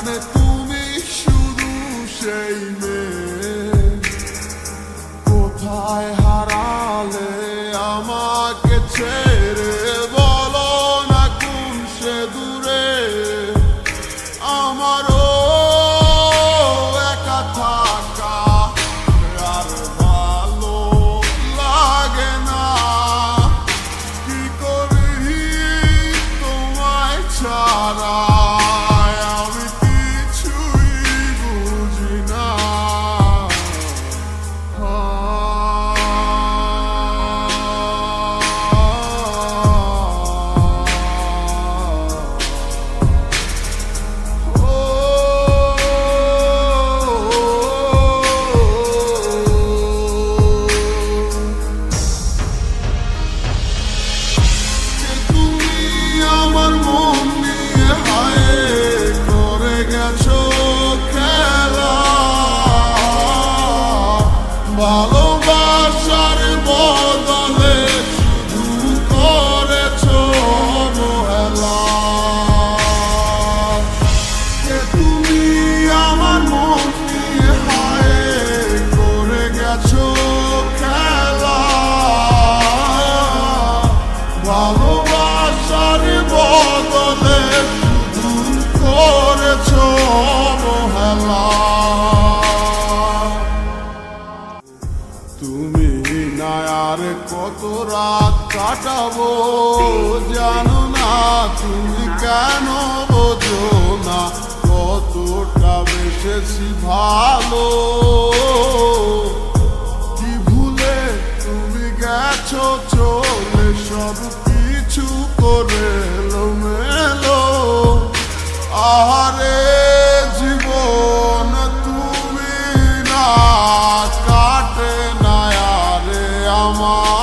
জানে তুমি শুধু সেই মেয়ে, কোথায় হারালে আমাকে ছেড়ে, বলো না কোন সে দূরে। আমারও একা থাকা আর ভালো লাগে না, কি করি তোমায় ছাড়া আমি কিছুই বুঝি না। ভালোবাসার বদলে শুধু করেছো অবহেলা, তুমি আমার মন নিয়ে হায় করে গেছো খেলা। ভালোবাসার বদলে শুধু করেছো অবহেলা। তুমি না আর কত রাত কাটাবো জানো না, তুমি কেন বোঝো না কতটা বেশি ভালো। কি ভুলে তুমি গেছো চলে, সব কিছু করে এলোমেলো। আহারে জীবন তুমি না কাটে না আরে আমার।